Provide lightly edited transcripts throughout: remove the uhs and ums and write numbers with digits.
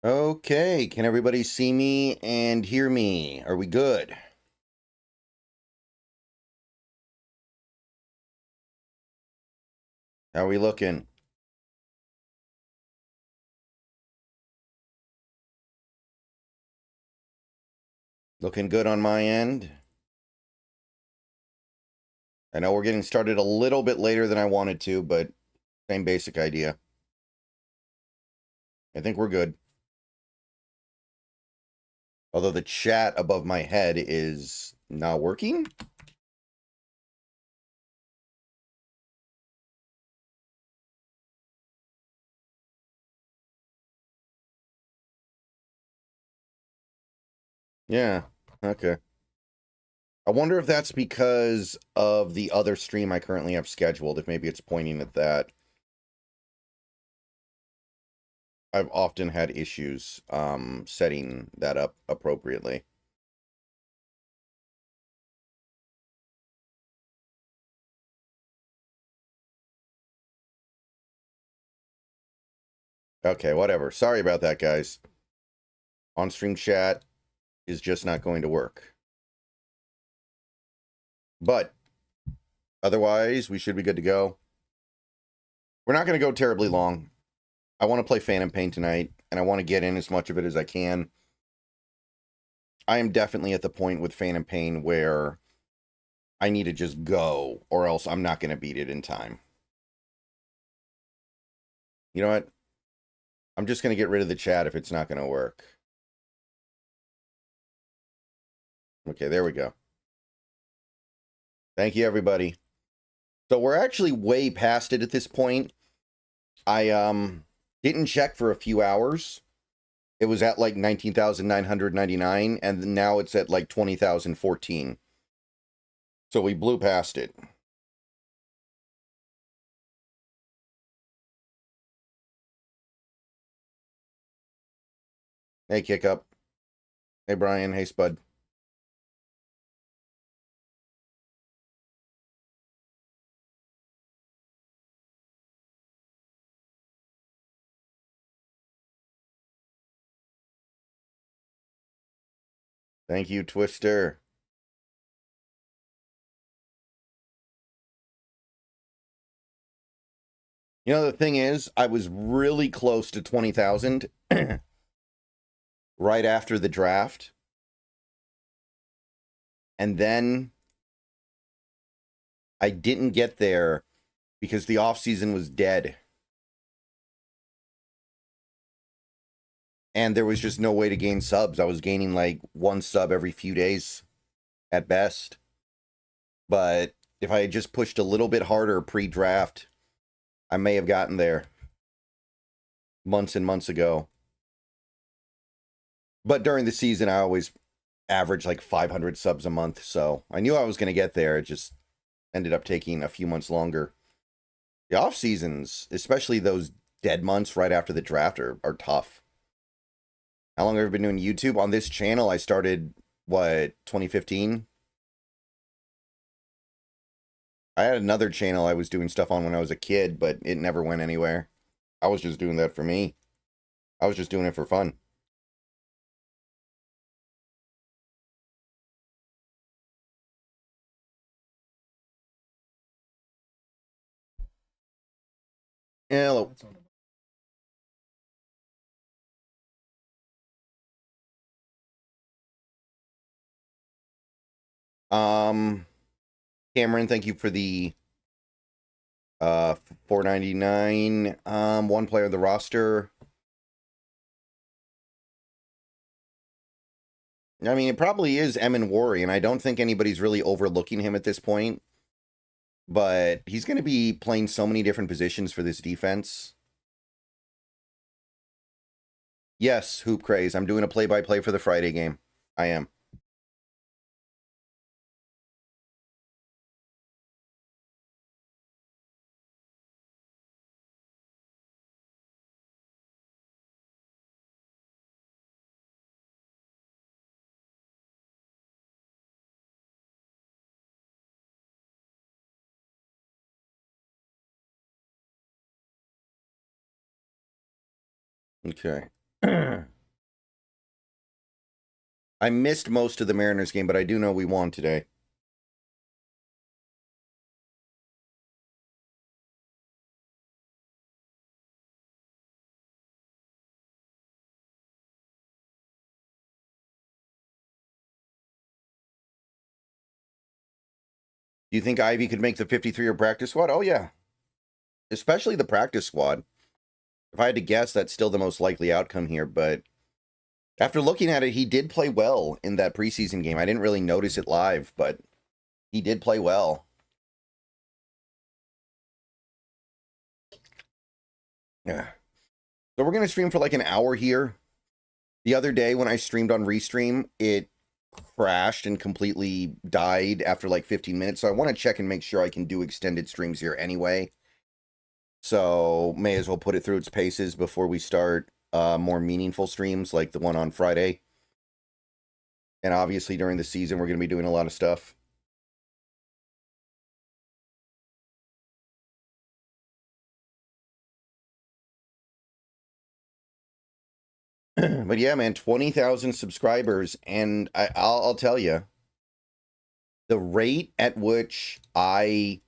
Okay, can everybody see me and hear me? Are we good? How are we looking? Looking good on my end. I know we're getting started a little bit later than I wanted to, but same basic idea. I think we're good. Although the chat above my head is not working. Yeah, okay. I wonder if that's because of the other stream I currently have scheduled, if maybe it's pointing at that. I've often had issues setting that up appropriately. Okay, whatever. Sorry about that, guys. On-stream chat is just not going to work. But otherwise, we should be good to go. We're not going to go terribly long. I want to play Phantom Pain tonight, and I want to get in as much of it as I can. I am definitely at the point with Phantom Pain where I need to just go, or else I'm not going to beat it in time. You know what? I'm just going to get rid of the chat if it's not going to work. Okay, there we go. Thank you, everybody. So we're actually way past it at this point. I didn't check for a few hours. It was at like 19,999, and now it's at like 20,014. So we blew past it. Hey, Kick Up. Hey, Brian. Hey, Spud. Thank you, Twister. You know, the thing is, I was really close to 20,000 right after the draft. And then I didn't get there because the offseason was dead. And there was just no way to gain subs. I was gaining like one sub every few days at best. But if I had just pushed a little bit harder pre-draft, I may have gotten there months and months ago. But during the season, I always average like 500 subs a month. So I knew I was going to get there. It just ended up taking a few months longer. The off seasons, especially those dead months right after the draft, are tough. How long have I been doing YouTube? On this channel, I started, what, 2015? I had another channel I was doing stuff on when I was a kid, but it never went anywhere. I was just doing that for me. I was just doing it for fun. Hello. Cameron, thank you for the $4.99. One player of the roster. I mean, it probably is Emin Worry, and I don't think anybody's really overlooking him at this point. But he's going to be playing so many different positions for this defense. Yes, Hoop Craze. I'm doing a play-by-play for the Friday game. I am. Okay. I missed most of the Mariners game, but I do know we won today. Do you think Ivy could make the 53-er practice squad? Oh, yeah. Especially the practice squad. If I had to guess, that's still the most likely outcome here, but after looking at it, he did play well in that preseason game. I didn't really notice it live, but he did play well. Yeah. So we're going to stream for like an hour here. The other day when I streamed on Restream, it crashed and completely died after like 15 minutes. So I want to check and make sure I can do extended streams here anyway. So may as well put it through its paces before we start more meaningful streams like the one on Friday. And obviously during the season, we're going to be doing a lot of stuff. But yeah, man, 20,000 subscribers. And I'll tell you, the rate at which I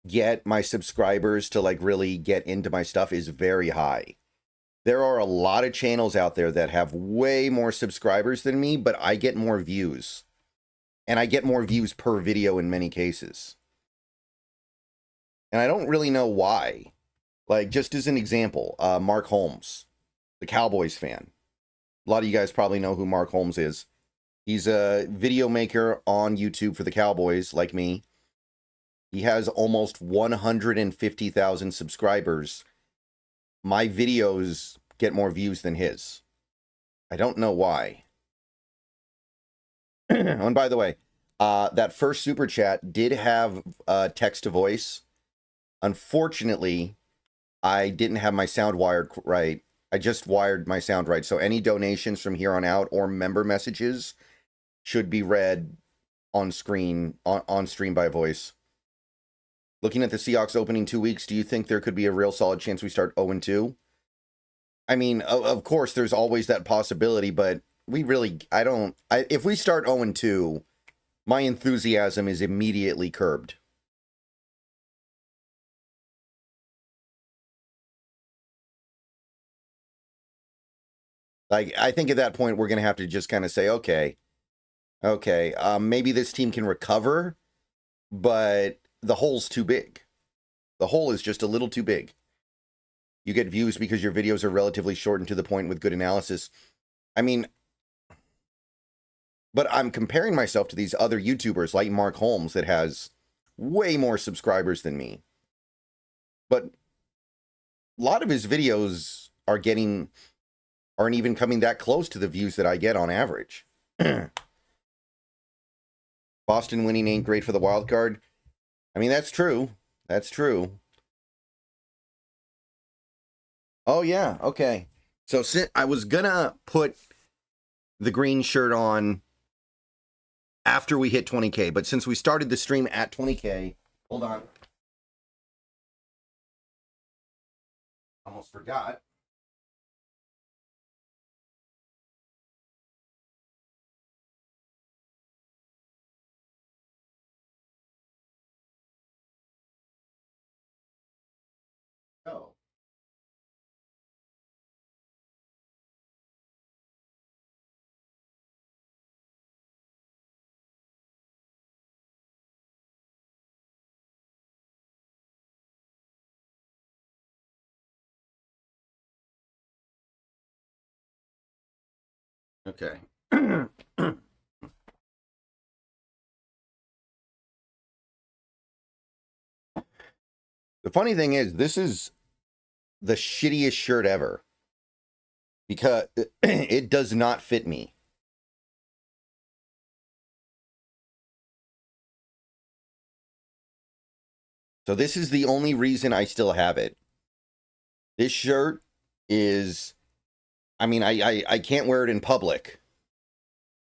get my subscribers to like really get into my stuff is very high. There are a lot of channels out there that have way more subscribers than me, but I get more views. And I get more views per video in many cases. And I don't really know why. Like, just as an example, Mark Holmes, the Cowboys fan. A lot of you guys probably know who Mark Holmes is. He's a video maker on YouTube for the Cowboys, like me. He has almost 150,000 subscribers. My videos get more views than his. I don't know why. And by the way, that first super chat did have text to voice. Unfortunately, I didn't have my sound wired right. I just wired my sound right. So any donations from here on out or member messages should be read on screen, on stream by voice. Looking at the Seahawks opening 2 weeks, do you think there could be a real solid chance we start 0-2? I mean, of course, there's always that possibility, but we really, if we start 0-2, my enthusiasm is immediately curbed. Like, I think at that point, we're going to have to just kind of say, okay, maybe this team can recover, but the hole's too big. The hole is just a little too big. You get views because your videos are relatively short and to the point with good analysis. I mean, but I'm comparing myself to these other YouTubers like Mark Holmes that has way more subscribers than me. But a lot of his videos aren't even coming that close to the views that I get on average. Boston winning ain't great for the wild card. I mean, that's true. That's true. Oh, yeah. Okay. So I was going to put the green shirt on after we hit 20K, but since we started the stream at 20K, hold on. Almost forgot. Oh. Okay. The funny thing is, this is the shittiest shirt ever because it does not fit me. So this is the only reason I still have it. This shirt is, I mean, I can't wear it in public.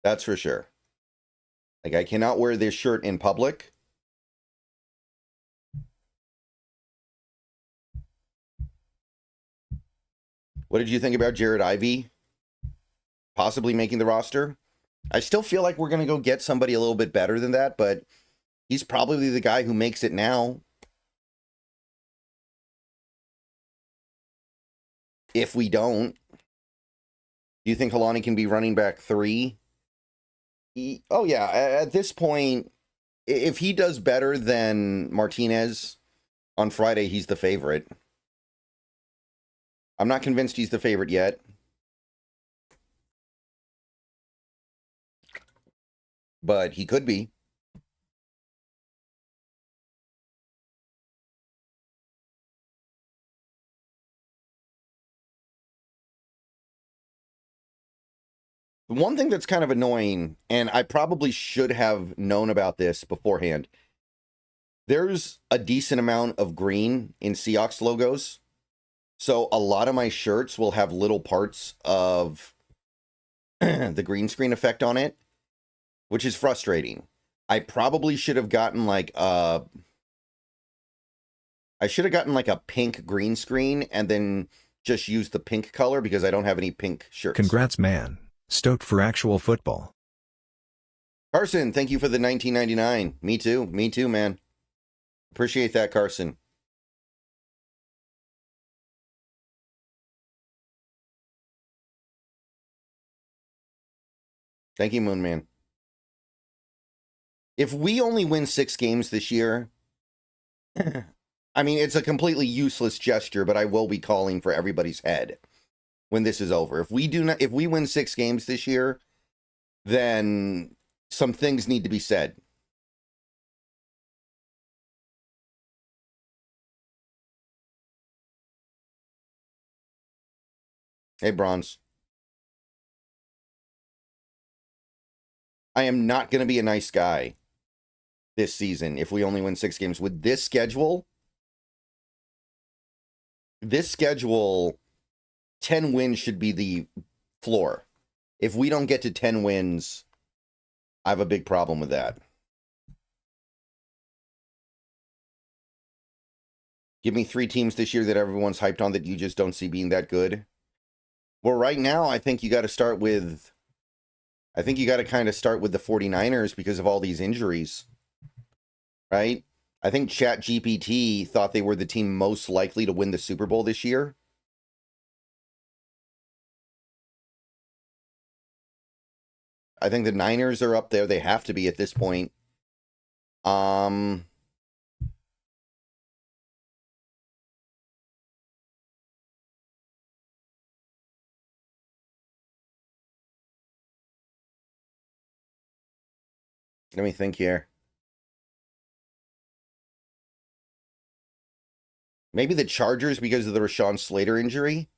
That's for sure. Like, I cannot wear this shirt in public. What did you think about Jared Ivey? possibly making the roster. I still feel like we're going to go get somebody a little bit better than that, but he's probably the guy who makes it now. If we don't, do you think Helani can be running back 3? Oh, yeah. At this point, if he does better than Martinez on Friday, he's the favorite. I'm not convinced he's the favorite yet. But he could be. The one thing that's kind of annoying, and I probably should have known about this beforehand, there's a decent amount of green in Seahawks logos. So a lot of my shirts will have little parts of the green screen effect on it, which is frustrating. I probably should have gotten like a pink green screen and then just use the pink color because I don't have any pink shirts. Congrats, man. Stoked for actual football. Carson, thank you for the $19.99. Me too. Me too, man. Appreciate that, Carson. Thank you, Moonman. If we only win 6 games this year, I mean, it's a completely useless gesture, but I will be calling for everybody's head when this is over. If we win 6 games this year, then some things need to be said. Hey, Bronze. I am not going to be a nice guy this season if we only win 6 games. With this schedule, 10 wins should be the floor. If we don't get to 10 wins, I have a big problem with that. Give me 3 teams this year that everyone's hyped on that you just don't see being that good. Well, right now, I think you got to start with... I think you got to kind of start with the 49ers because of all these injuries, right? I think ChatGPT thought they were the team most likely to win the Super Bowl this year. I think the Niners are up there. They have to be at this point. Let me think here. Maybe the Chargers because of the Rashawn Slater injury.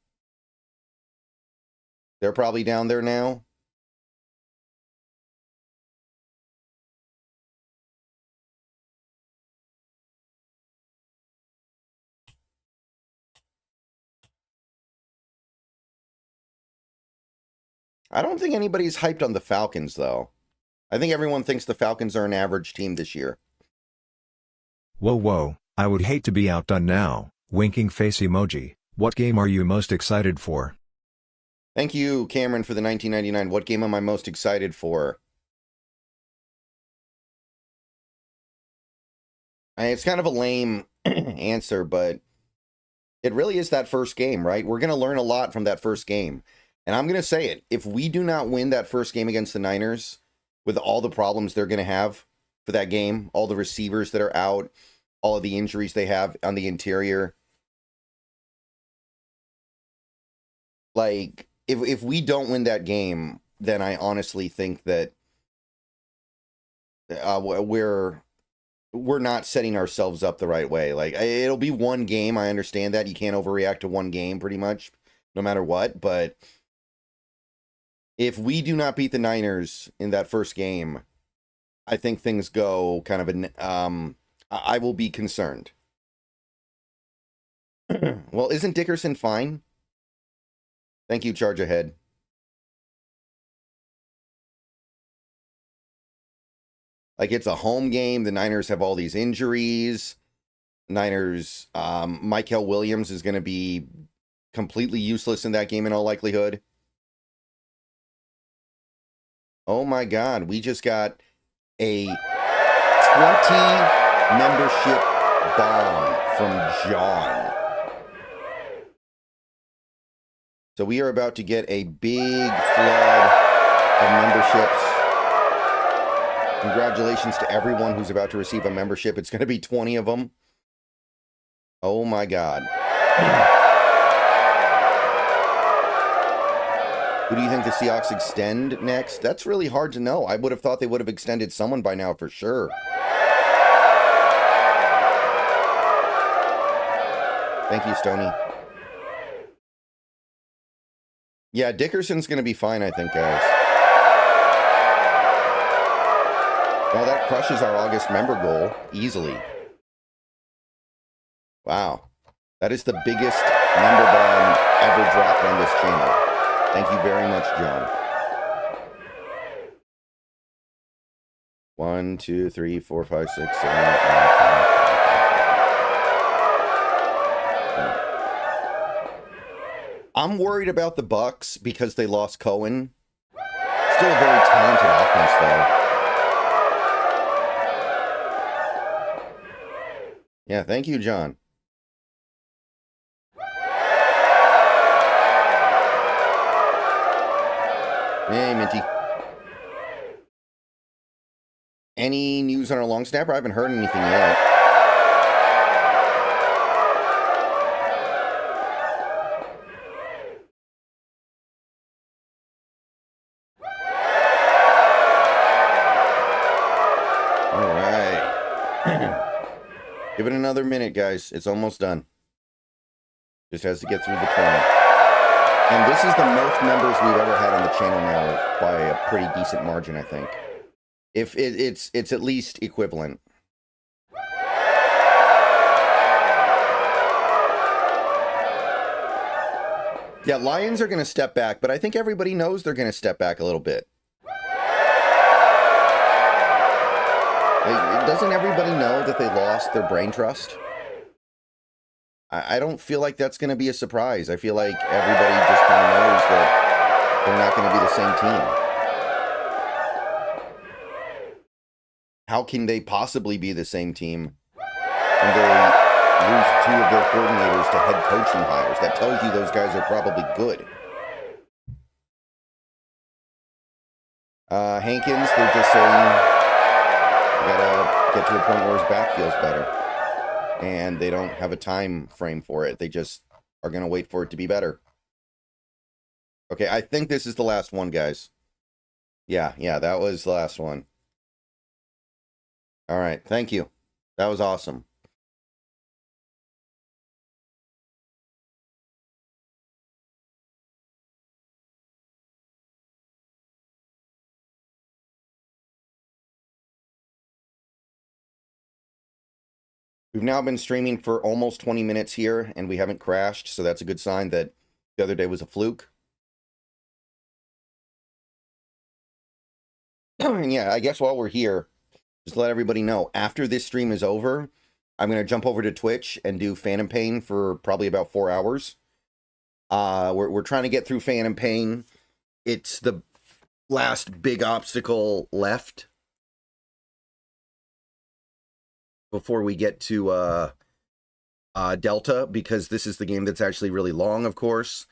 They're probably down there now. I don't think anybody's hyped on the Falcons, though. I think everyone thinks the Falcons are an average team this year. Whoa, whoa, I would hate to be outdone now. Winking face emoji. What game are you most excited for? Thank you, Cameron, for the $19.99. What game am I most excited for? It's kind of a lame answer, but it really is that first game, right? We're going to learn a lot from that first game. And I'm going to say it. If we do not win that first game against the Niners, with all the problems they're going to have for that game, all the receivers that are out, all of the injuries they have on the interior, like, if we don't win that game, then I honestly think that we're not setting ourselves up the right way. Like, it'll be one game. I understand that. You can't overreact to one game pretty much, no matter what. But if we do not beat the Niners in that first game, I think things go kind of I will be concerned. Well, isn't Dickerson fine? Thank you, Charge Ahead. Like, it's a home game. The Niners have all these injuries. Niners, Michael Williams is going to be completely useless in that game in all likelihood. Oh my God, we just got a 20 membership bomb from John. So we are about to get a big flood of memberships. Congratulations to everyone who's about to receive a membership. It's going to be 20 of them. Oh my God. Who do you think the Seahawks extend next? That's really hard to know. I would have thought they would have extended someone by now for sure. Thank you, Stoney. Yeah, Dickerson's going to be fine, I think, guys. Well, that crushes our August member goal easily. Wow. That is the biggest member bomb ever dropped on this channel. Thank you very much, John. 1, 2, 3, 4, 5, 6, 7, 8, 9, 10. I'm worried about the Bucks because they lost Cohen. Still a very talented offense, though. Yeah, thank you, John. Hey, Minty. Any news on our long snapper? I haven't heard anything yet. All right. Give it another minute, guys. It's almost done. Just has to get through the 20. And this is the most members we've ever had on the channel now by a pretty decent margin, I think. If it's at least equivalent. Yeah, Lions are going to step back, but I think everybody knows they're going to step back a little bit. Doesn't everybody know that they lost their brain trust? I don't feel like that's going to be a surprise. I feel like everybody just kind of knows that they're not going to be the same team. How can they possibly be the same team when they lose 2 of their coordinators to head coaching hires? That tells you those guys are probably good. Hankins, they're just saying we gotta get to a point where his back feels better. And they don't have a time frame for it. They just are going to wait for it to be better. Okay, I think this is the last one, guys. Yeah, that was the last one. All right, thank you. That was awesome. We've now been streaming for almost 20 minutes here, and we haven't crashed, so that's a good sign that the other day was a fluke. And yeah, I guess while we're here, just let everybody know, after this stream is over, I'm going to jump over to Twitch and do Phantom Pain for probably about 4 hours. We're trying to get through Phantom Pain. It's the last big obstacle left before we get to Delta, because this is the game that's actually really long, of course.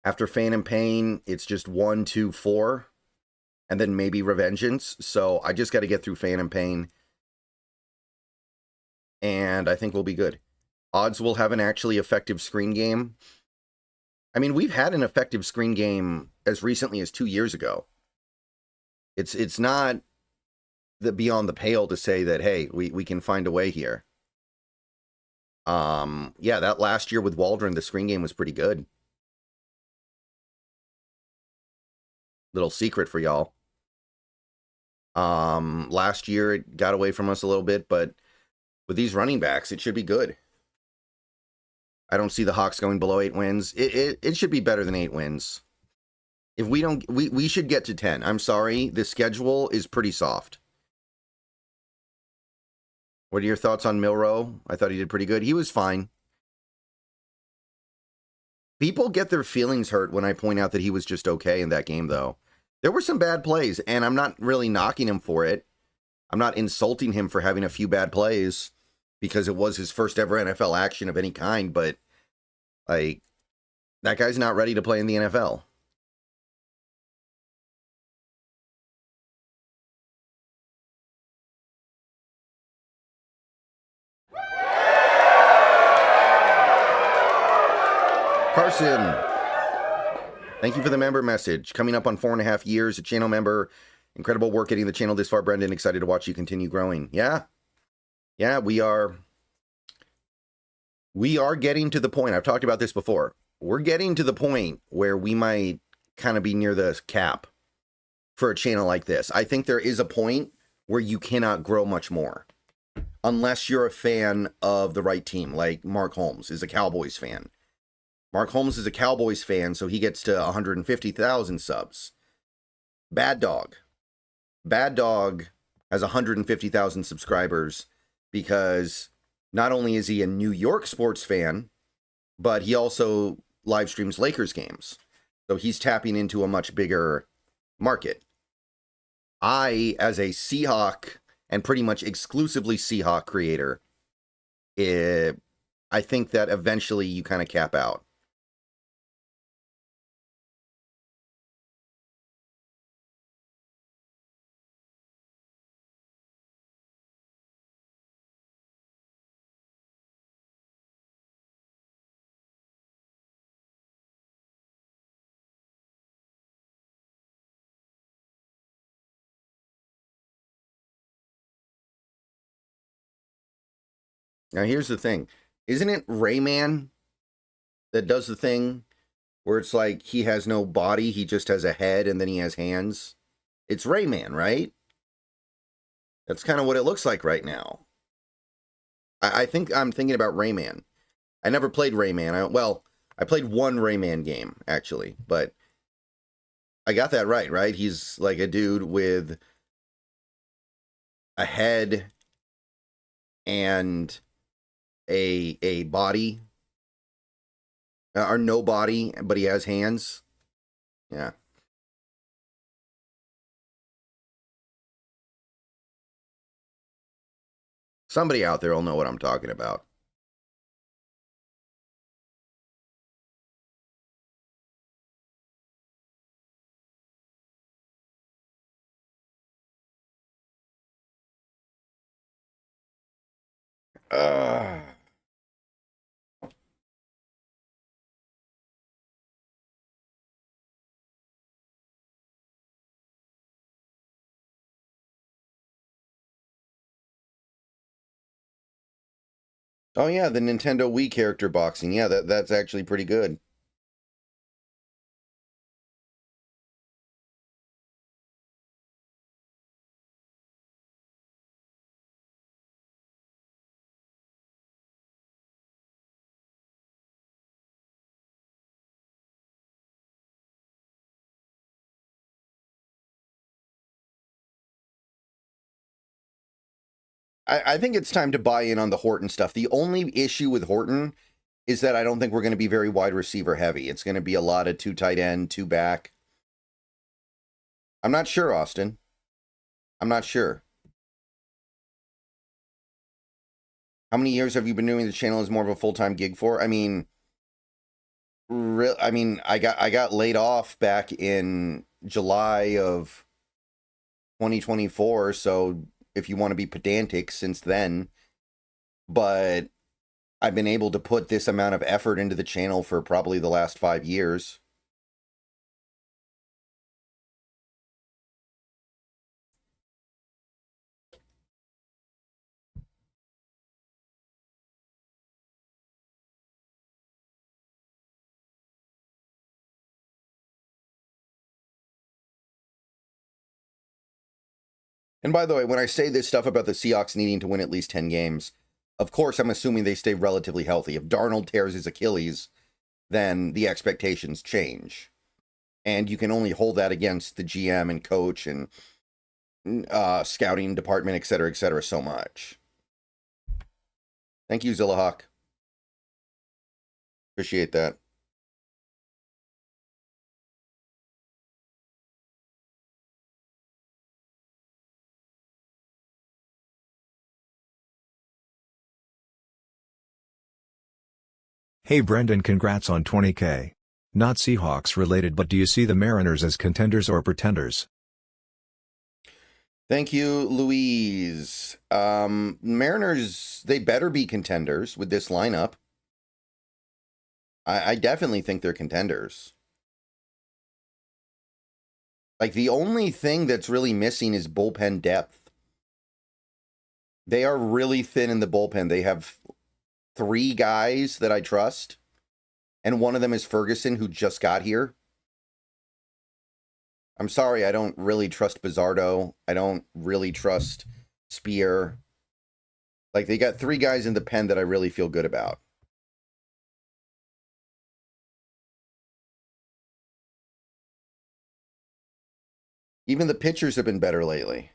After Phantom Pain, it's just 1, 2, 4, and then maybe Revengeance. So I just got to get through Phantom Pain, and I think we'll be good. Odds will have an actually effective screen game. I mean, we've had an effective screen game as recently as 2 years ago. It's not beyond the pale to say that, hey, we can find a way here. Yeah, that last year with Waldron, the screen game was pretty good. Little secret for y'all. Last year it got away from us a little bit, but with these running backs, it should be good. I don't see the Hawks going below 8 wins. It should be better than 8 wins. If we don't, we should get to 10. I'm sorry, the schedule is pretty soft. What are your thoughts on Milroe? I thought he did pretty good. He was fine. People get their feelings hurt when I point out that he was just okay in that game, though. There were some bad plays, and I'm not really knocking him for it. I'm not insulting him for having a few bad plays because it was his first ever NFL action of any kind, but like that guy's not ready to play in the NFL. Carson, thank you for the member message. Coming up on 4.5 years, a channel member. Incredible work getting the channel this far, Brendan. Excited to watch you continue growing. Yeah, we are getting to the point. I've talked about this before. We're getting to the point where we might kind of be near the cap for a channel like this. I think there is a point where you cannot grow much more unless you're a fan of the right team, like Mark Holmes is a Cowboys fan. Mark Holmes is a Cowboys fan, so he gets to 150,000 subs. Bad Dog has 150,000 subscribers because not only is he a New York sports fan, but he also live streams Lakers games. So he's tapping into a much bigger market. I, as a Seahawk and pretty much exclusively Seahawk creator, I think that eventually you kind of cap out. Now, here's the thing. Isn't it Rayman that does the thing where it's like he has no body, he just has a head, and then he has hands? It's Rayman, right? That's kind of what it looks like right now. I think I'm thinking about Rayman. I never played Rayman. I played one Rayman game, actually, but I got that right? He's like a dude with a head and a body, or no body, but he has hands. Yeah. Somebody out there will know what I'm talking about. Uh, oh yeah, the Nintendo Wii character boxing. Yeah, that's actually pretty good. I think it's time to buy in on the Horton stuff. The only issue with Horton is that I don't think we're going to be very wide receiver heavy. It's going to be a lot of 2 tight end, 2 back. I'm not sure, Austin. I'm not sure. How many years have you been doing the channel as more of a full-time gig for? I mean, I got laid off back in July of 2024, so if you want to be pedantic, since then. But I've been able to put this amount of effort into the channel for probably the last 5 years. And by the way, when I say this stuff about the Seahawks needing to win at least 10 games, of course, I'm assuming they stay relatively healthy. If Darnold tears his Achilles, then the expectations change. And you can only hold that against the GM and coach and scouting department, et cetera, so much. Thank you, Zillahawk. Appreciate that. Hey Brendan, congrats on 20K. Not Seahawks related, but do you see the Mariners as contenders or pretenders? Thank you, Louise. Mariners, they better be contenders with this lineup. I definitely think they're contenders. Like, the only thing that's really missing is bullpen depth. They are really thin in the bullpen. They have 3 guys that I trust, and one of them is Ferguson, who just got here. I'm sorry, I don't really trust Bizzardo. I don't really trust Spear. Like, they got 3 guys in the pen that I really feel good about. Even the pitchers have been better lately.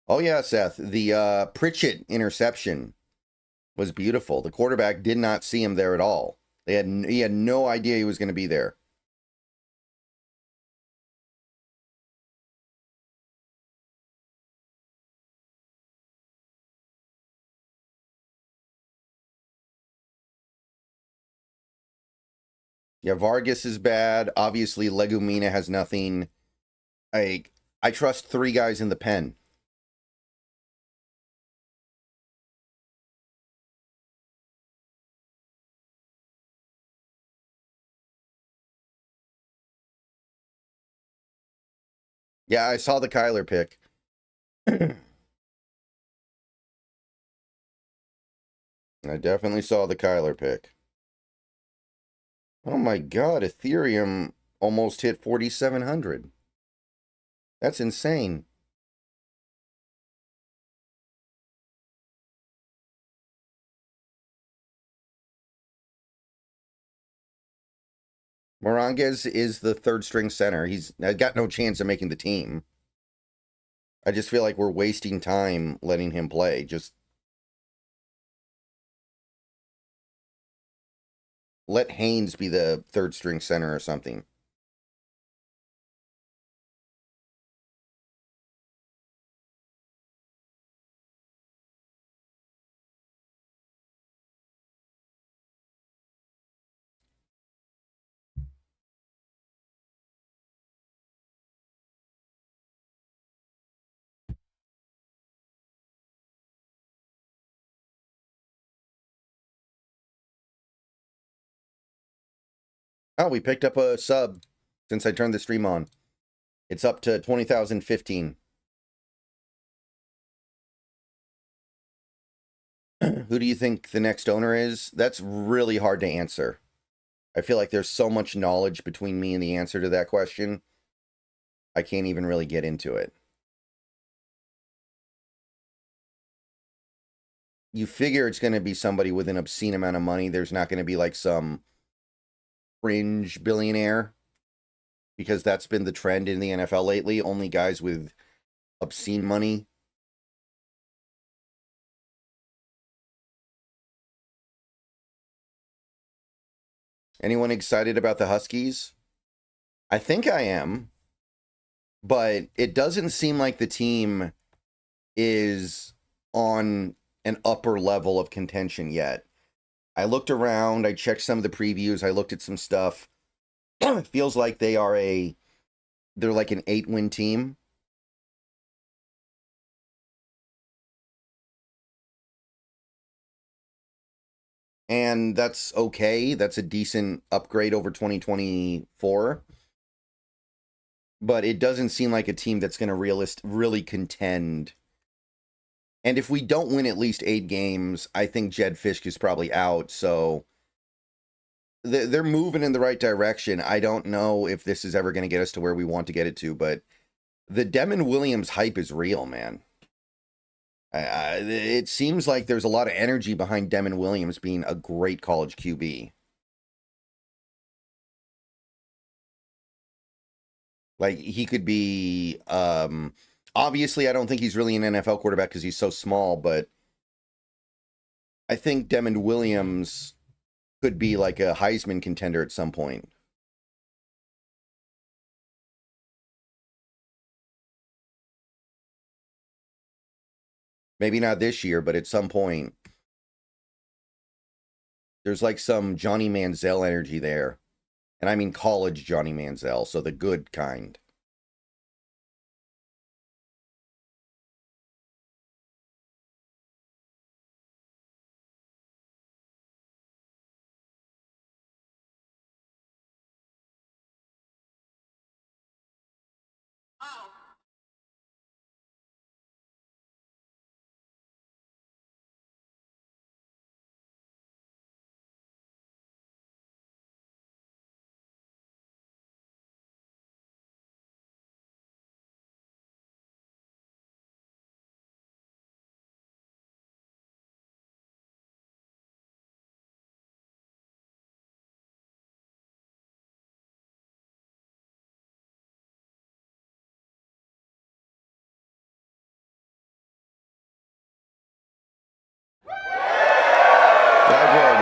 Oh, yeah, Seth. The Pritchett interception was beautiful. The quarterback did not see him there at all. He had no idea he was going to be there. Yeah, Vargas is bad. Obviously, Legumina has nothing. I trust 3 guys in the pen. Yeah, I saw the Kyler pick. I definitely saw the Kyler pick. Oh my God, Ethereum almost hit 4,700. That's insane. Moranguez is the 3rd string center. He's got no chance of making the team. I just feel like we're wasting time letting him play. Just let Haynes be the 3rd string center or something. Oh, we picked up a sub since I turned the stream on. It's up to 20,015. Who do you think the next owner is? That's really hard to answer. I feel like there's so much knowledge between me and the answer to that question. I can't even really get into it. You figure it's going to be somebody with an obscene amount of money. There's not going to be like some fringe billionaire, because that's been the trend in the NFL lately. Only guys with obscene money. Anyone excited about the Huskies? I think I am, but it doesn't seem like the team is on an upper level of contention yet. I looked around, I checked some of the previews, I looked at some stuff. It feels like they're like an 8-win team. And that's okay. That's a decent upgrade over 2024. But it doesn't seem like a team that's going to really contend. And if we don't win at least 8 games, I think Jed Fisk is probably out. So they're moving in the right direction. I don't know if this is ever going to get us to where we want to get it to, but the Demon Williams hype is real, man. It seems like there's a lot of energy behind Demon Williams being a great college QB. Like, he could be, obviously, I don't think he's really an NFL quarterback because he's so small, but I think Demon Williams could be like a Heisman contender at some point. Maybe not this year, but at some point. There's like some Johnny Manziel energy there. And I mean college Johnny Manziel, so the good kind.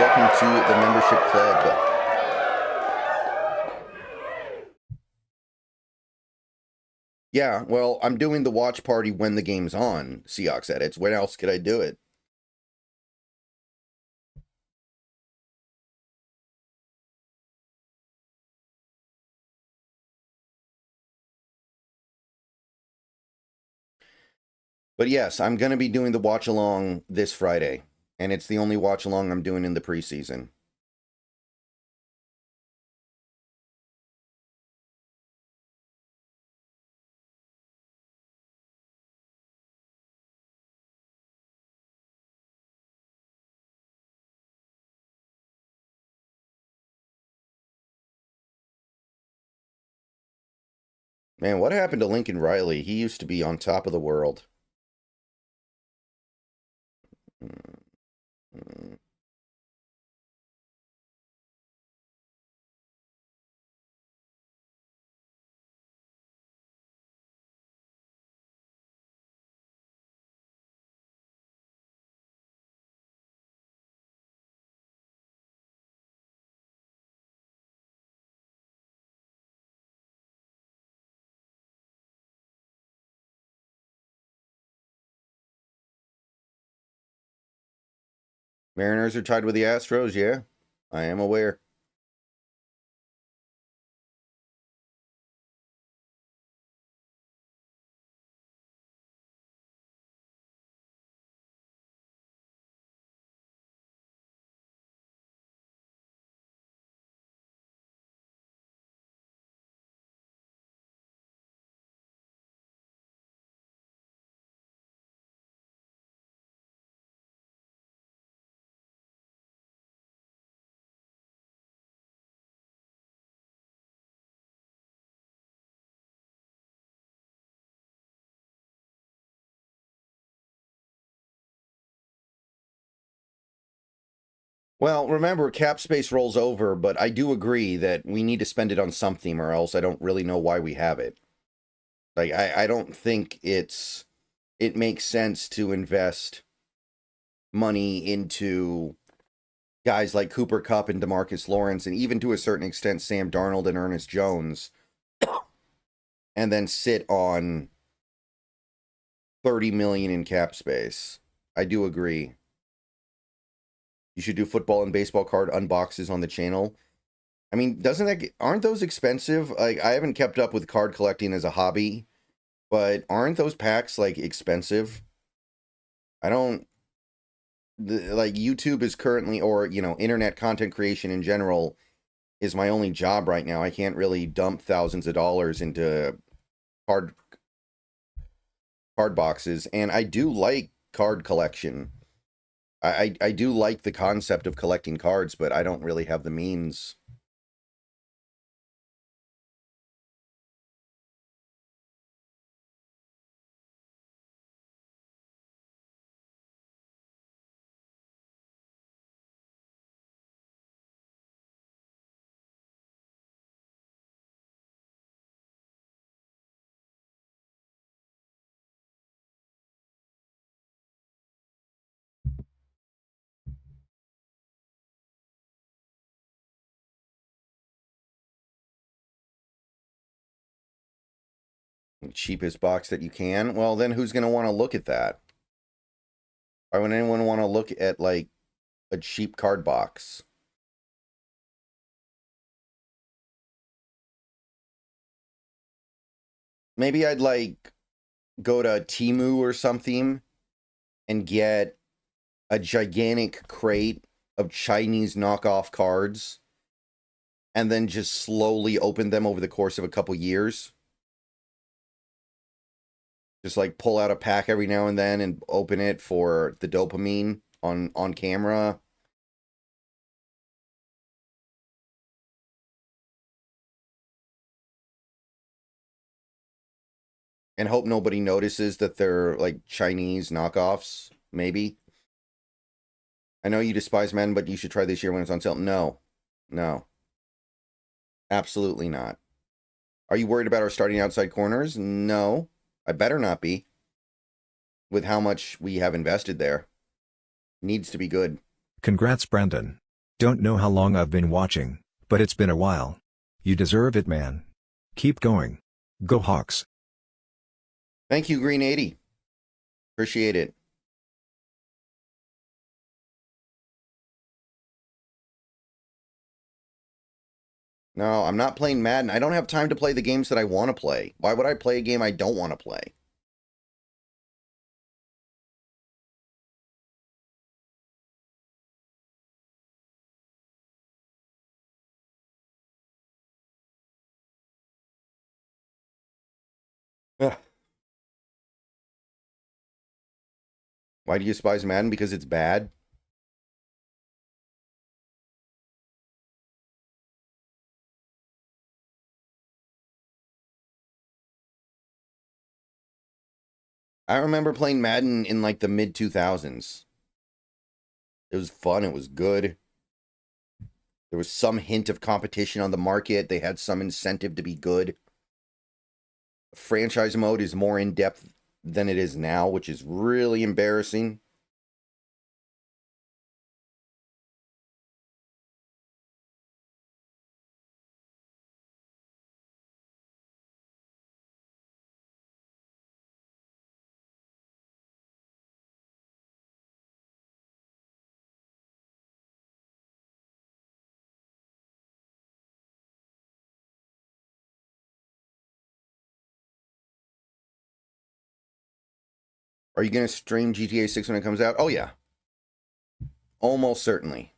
Welcome to the membership club. Yeah, well, I'm doing the watch party when the game's on, Seahawks edits. When else could I do it? But yes, I'm going to be doing the watch along this Friday, and it's the only watch along I'm doing in the preseason. Man, what happened to Lincoln Riley? He used to be on top of the world. Mariners are tied with the Astros, yeah. I am aware. Well, remember, cap space rolls over, but I do agree that we need to spend it on something, or else I don't really know why we have it. Like, I don't think it makes sense to invest money into guys like Cooper Kupp and DeMarcus Lawrence, and even to a certain extent Sam Darnold and Ernest Jones, and then sit on 30 million in cap space. I do agree. You should do football and baseball card unboxes on the channel. I mean, aren't those expensive? Like, I haven't kept up with card collecting as a hobby, but aren't those packs like expensive? I don't like YouTube is currently, or internet content creation in general is my only job right now. I can't really dump thousands of dollars into card boxes, and I do like card collection. I do like the concept of collecting cards, but I don't really have the means. Cheapest box that you can. Well, then who's going to want to look at that? Why would anyone want to look at, like, a cheap card box? Maybe I'd, like, go to Temu or something and get a gigantic crate of Chinese knockoff cards and then just slowly open them over the course of a couple years. Just like pull out a pack every now and then and open it for the dopamine on camera. And hope nobody notices that they're like Chinese knockoffs, maybe. I know you despise men, but you should try this year when it's on sale. No. No. Absolutely not. Are you worried about our starting outside corners? No. I better not be. With how much we have invested there. Needs to be good. Congrats, Brendan. Don't know how long I've been watching, but it's been a while. You deserve it, man. Keep going. Go Hawks. Thank you, Green 80. Appreciate it. No, I'm not playing Madden. I don't have time to play the games that I want to play. Why would I play a game I don't want to play? Ugh. Why do you despise Madden? Because it's bad? I remember playing Madden in like the mid 2000s. It was fun. It was good. There was some hint of competition on the market. They had some incentive to be good. Franchise mode is more in depth than it is now, which is really embarrassing. Are you going to stream GTA 6 when it comes out? Oh, yeah. Almost certainly.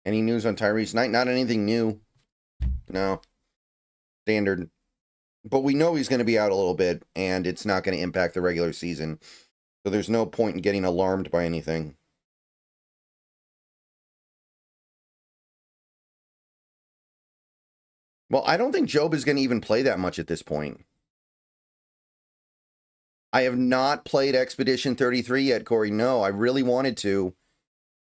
Any news on Tyrese Knight? Not anything new. No. Standard. But we know he's going to be out a little bit, and it's not going to impact the regular season. So there's no point in getting alarmed by anything. Well, I don't think Job is going to even play that much at this point. I have not played Expedition 33 yet, Corey. No, I really wanted to,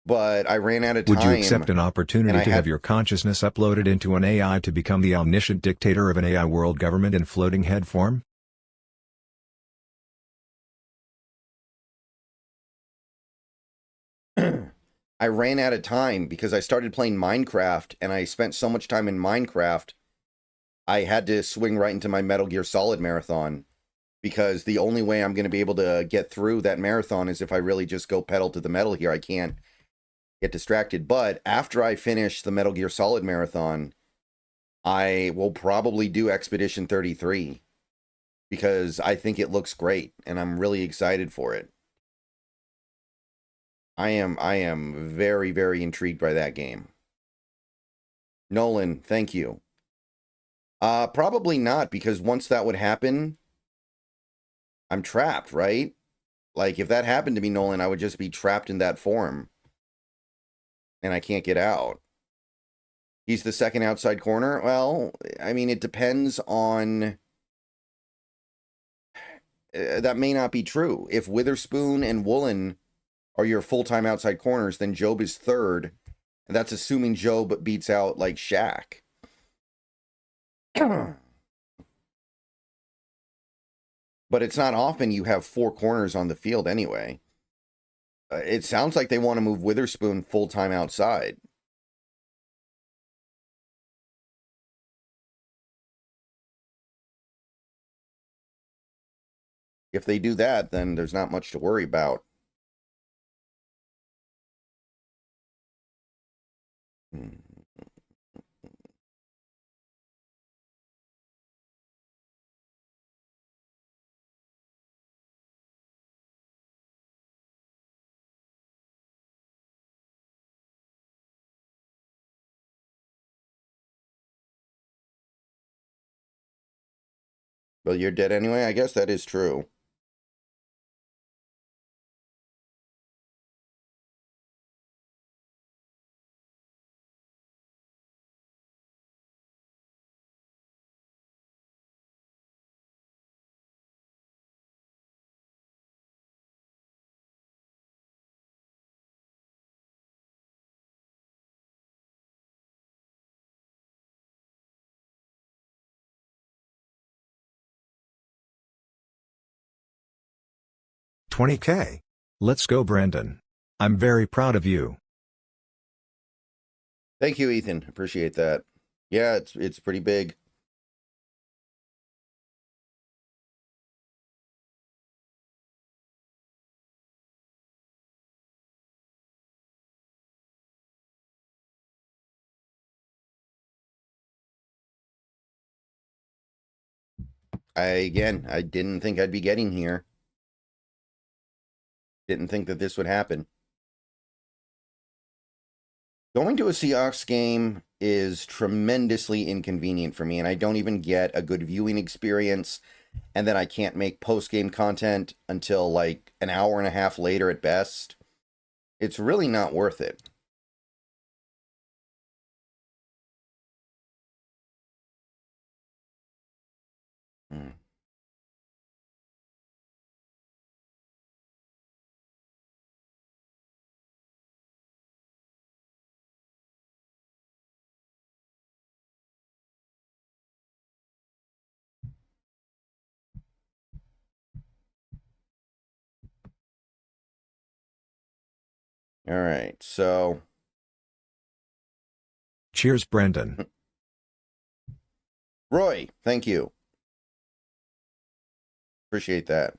but I ran out of time. Would you accept an opportunity to have your consciousness uploaded into an AI to become the omniscient dictator of an AI world government in floating head form? I ran out of time because I started playing Minecraft, and I spent so much time in Minecraft, I had to swing right into my Metal Gear Solid marathon, because the only way I'm going to be able to get through that marathon is if I really just go pedal to the metal here. I can't get distracted. But after I finish the Metal Gear Solid marathon, I will probably do Expedition 33, because I think it looks great, and I'm really excited for it. I am very, very intrigued by that game. Nolan, thank you. Probably not, because once that would happen, I'm trapped, right? Like, if that happened to me, Nolan, I would just be trapped in that form. And I can't get out. He's the second outside corner? Well, I mean, it depends on... that may not be true. If Witherspoon and Woolen are your full-time outside corners, then Job is third. And that's assuming Job beats out, like, Shaq. But it's not often you have four corners on the field anyway. It sounds like they want to move Witherspoon full-time outside. if they do that, then there's not much to worry about. Well, you're dead anyway. I guess that is true. $20K. Let's go, Brandon. I'm very proud of you. Thank you, Ethan. Appreciate that. Yeah, it's pretty big. I didn't think I'd be getting here. Didn't think that this would happen. Going to a Seahawks game is tremendously inconvenient for me, and I don't even get a good viewing experience. And then I can't make post-game content until like an hour and a half later at best. It's really not worth it. Hmm. All right, so Cheers, Brandon. Roy, thank you. Appreciate that.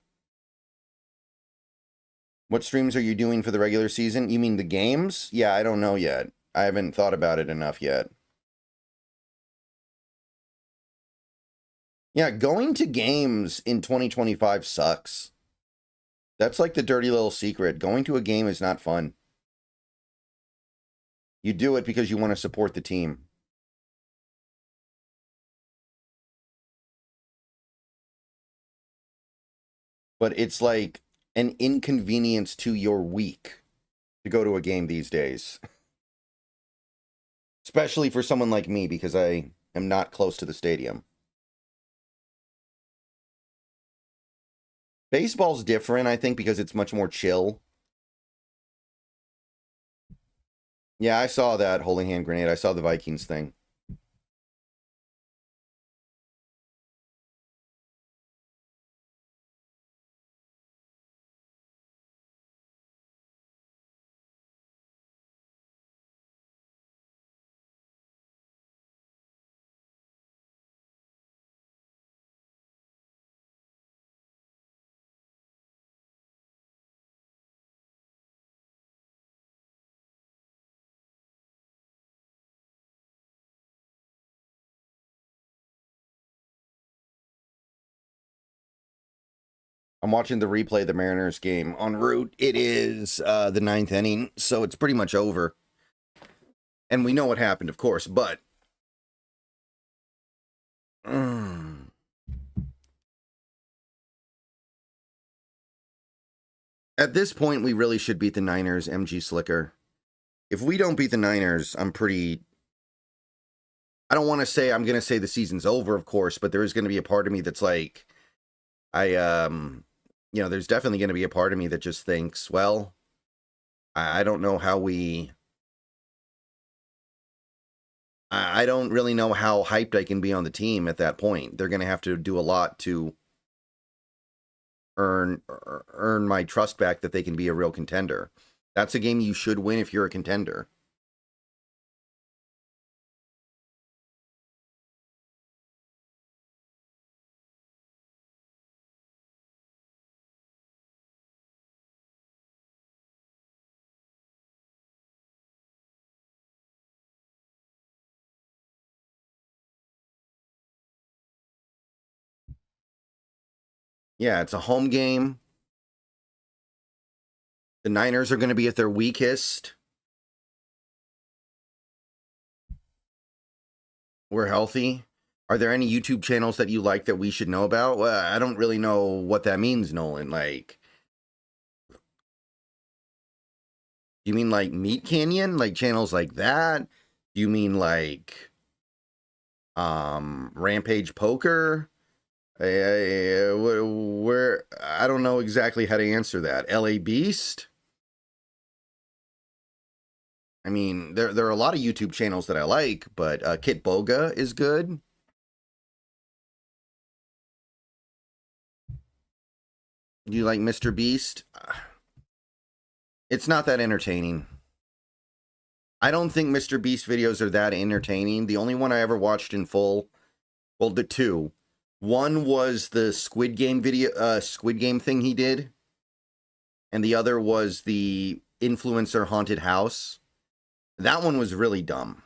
What streams are you doing for the regular season? You mean the games? Yeah, I don't know yet. I haven't thought about it enough yet. Yeah, going to games in 2025 sucks. That's like the dirty little secret. Going to a game is not fun. You do it because you want to support the team. But it's like an inconvenience to your week to go to a game these days. Especially for someone like me, because I am not close to the stadium. Baseball's different, I think, because it's much more chill. Yeah, I saw that holding hand grenade. I saw the Vikings thing. I'm watching the replay of the Mariners game en route. It is the ninth inning, so it's pretty much over. And we know what happened, of course, but at this point, we really should beat the Niners, MG Slicker. If we don't beat the Niners, I'm pretty... I don't want to say I'm going to say the season's over, of course, but there is going to be a part of me that's like... there's definitely going to be a part of me that just thinks, well, I don't know how we... I don't really know how hyped I can be on the team at that point. They're going to have to do a lot to earn my trust back that they can be a real contender. That's a game you should win if you're a contender. Yeah, it's a home game. The Niners are going to be at their weakest. We're healthy. Are there any YouTube channels that you like that we should know about? Well, I don't really know what that means, Nolan. Like, you mean like Meat Canyon? Like channels like that? You mean like Rampage Poker? Where I don't know exactly how to answer that. LA Beast? I mean, there are a lot of YouTube channels that I like, but Kit Boga is good. Do you like Mr. Beast? It's not that entertaining. I don't think Mr. Beast videos are that entertaining. The only one I ever watched in full, well, the two. One was the Squid Game video, Squid Game thing he did, and the other was the influencer haunted house. That one was really dumb.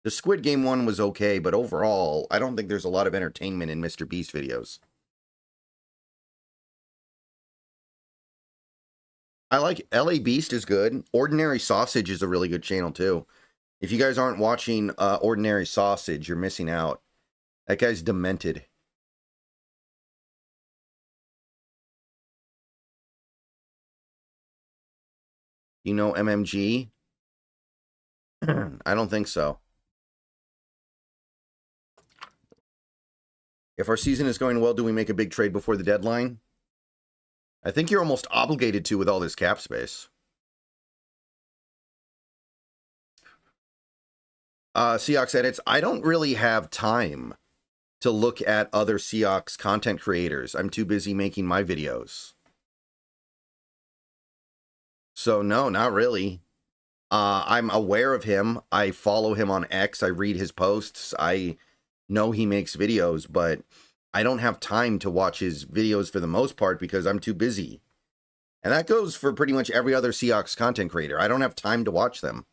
The Squid Game one was okay, but overall, I don't think there's a lot of entertainment in Mr. Beast videos. I like LA Beast is good. Ordinary Sausage is a really good channel too. If you guys aren't watching Ordinary Sausage, you're missing out. That guy's demented. You know MMG? I don't think so. If our season is going well, do we make a big trade before the deadline? I think you're almost obligated to with all this cap space. Seahawks edits. I don't really have time to look at other Seahawks content creators. I'm too busy making my videos. So no, not really. I'm aware of him. I follow him on X. I read his posts. I know he makes videos, but I don't have time to watch his videos for the most part because I'm too busy. And that goes for pretty much every other Seahawks content creator. I don't have time to watch them.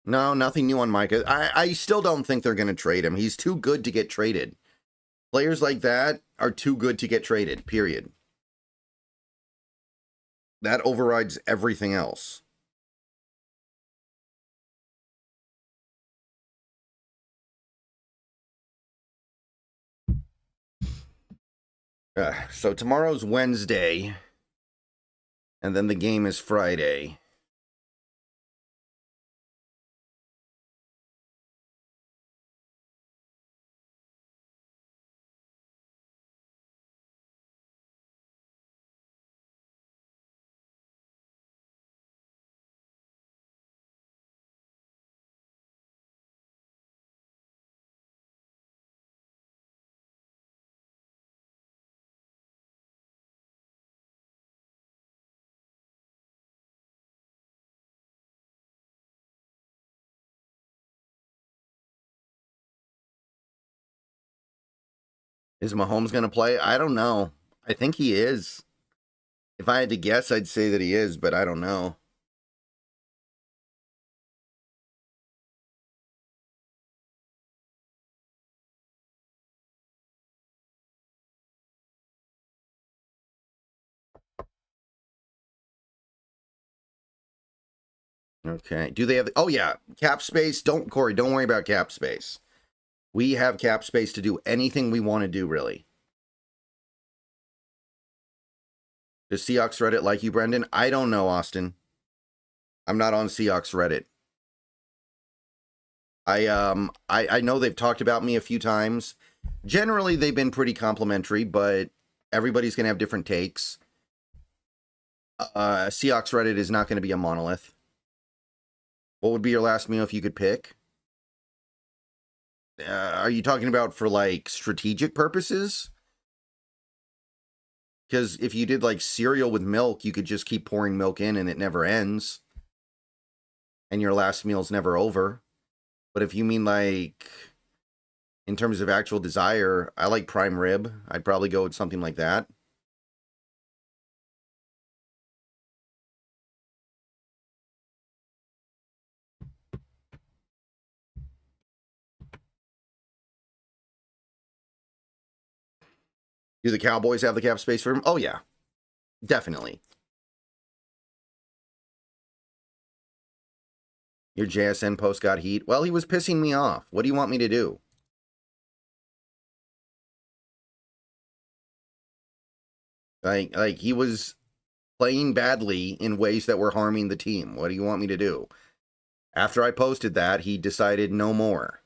No, nothing new on Micah. I still don't think they're going to trade him. He's too good to get traded. Players like that are too good to get traded, period. That overrides everything else. So tomorrow's Wednesday, and then the game is Friday. Is Mahomes going to play? I don't know. I think he is. If I had to guess, I'd say that he is, but I don't know. Okay. Do they have... Oh, yeah. Cap space. Corey, don't worry about cap space. We have cap space to do anything we want to do, really. Does Seahawks Reddit like you, Brendan? I don't know, Austin. I'm not on Seahawks Reddit. I know they've talked about me a few times. Generally, they've been pretty complimentary, but everybody's going to have different takes. Seahawks Reddit is not going to be a monolith. What would be your last meal if you could pick? Are you talking about for, like, strategic purposes? Because if you did, like, cereal with milk, you could just keep pouring milk in and it never ends. And your last meal's never over. But if you mean, like, In terms of actual desire, I like prime rib. I'd probably go with something like that. Do the Cowboys have the cap space for him? Oh, yeah. Definitely. Your JSN post got heat. Well, he was pissing me off. What do you want me to do? Like he was playing badly in ways that were harming the team. What do you want me to do? After I posted that, he decided no more.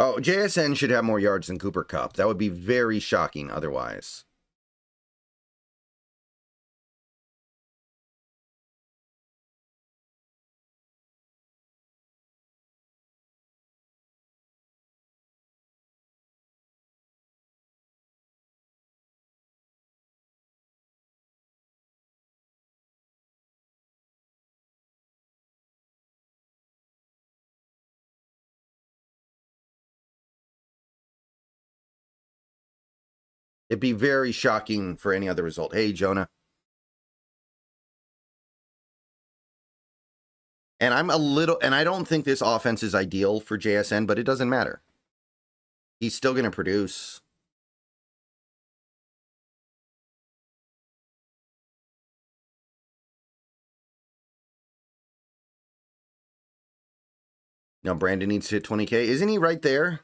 Oh, JSN should have more yards than Cooper Kupp. That would be very shocking otherwise. It'd be very shocking for any other result. Hey, Jonah. And I don't think this offense is ideal for JSN, but it doesn't matter. He's still going to produce. Now, Brandon needs to hit 20K. Isn't he right there?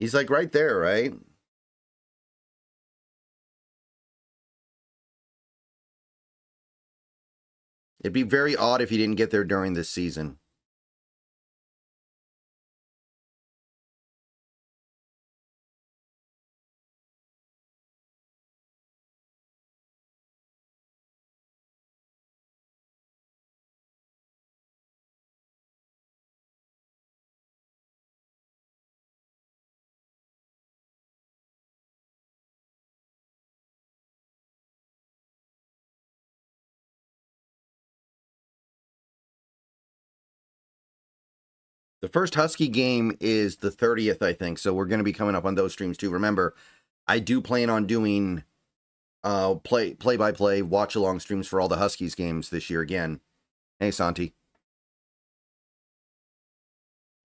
He's like right there, right? It'd be very odd if he didn't get there during this season. The first Husky game is the 30th, I think. So we're going to be coming up on those streams too. Remember, I do plan on doing play-by-play watch-along streams for all the Huskies games this year again. Hey, Santi.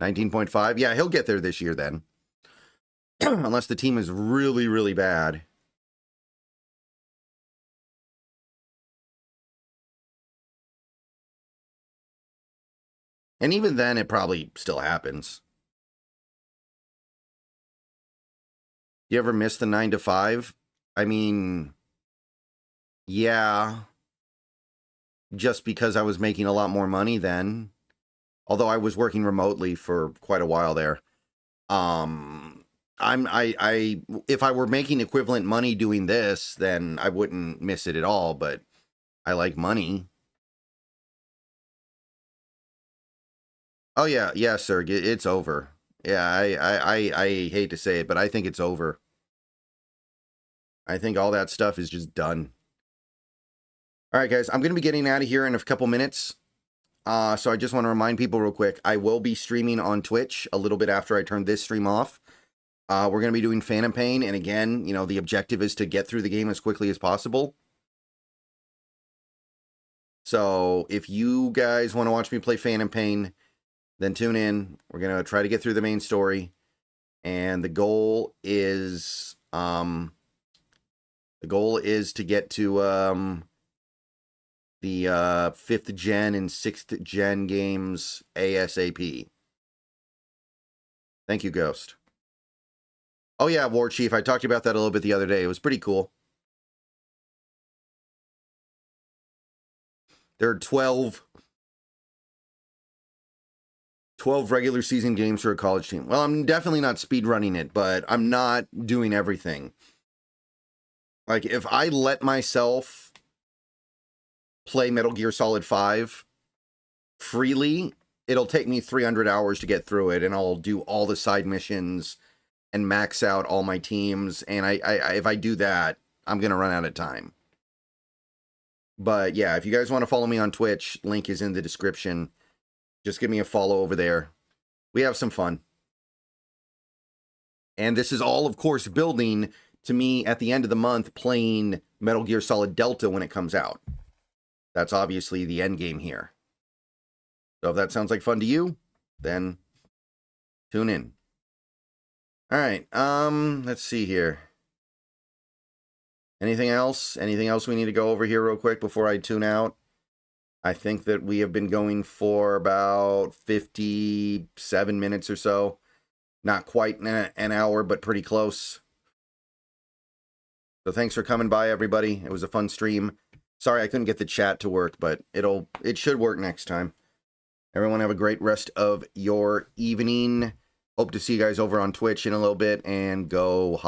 19.5? Yeah, he'll get there this year then. Unless the team is really, really bad. And even then, it probably still happens. You ever miss the 9 to 5? I mean, yeah. Just because I was making a lot more money then. Although I was working remotely for quite a while there. If I were making equivalent money doing this, then I wouldn't miss it at all, but I like money. Oh yeah, sir. It's over. Yeah, I hate to say it, but I think it's over. I think all that stuff is just done. All right, guys, I'm going to be getting out of here in a couple minutes. So I just want to remind people real quick, I will be streaming on Twitch a little bit after I turn this stream off. We're going to be doing Phantom Pain, and again, you know, the objective is to get through the game as quickly as possible. So if you guys want to watch me play Phantom Pain, then tune in. We're going to try to get through the main story. And the goal is to get to the 5th gen and 6th gen games ASAP. Thank you, Ghost. Oh, yeah, War Chief. I talked about that a little bit the other day. It was pretty cool. There are 12 regular season games for a college team. Well, I'm definitely not speedrunning it, but I'm not doing everything. Like, if I let myself play Metal Gear Solid 5 freely, it'll take me 300 hours to get through it, and I'll do all the side missions and max out all my teams, and I if I do that, I'm going to run out of time. But yeah, if you guys want to follow me on Twitch, link is in the description. Just give me a follow over there. We have some fun. And this is all, of course, building to me at the end of the month playing Metal Gear Solid Delta when it comes out. That's obviously the end game here. So if that sounds like fun to you, then tune in. All right, let's see here. Anything else? Anything else we need to go over here real quick before I tune out? I think that we have been going for about 57 minutes or so. Not quite an hour, but pretty close. So thanks for coming by, everybody. It was a fun stream. Sorry I couldn't get the chat to work, but it should work next time. Everyone have a great rest of your evening. Hope to see you guys over on Twitch in a little bit, and go hot.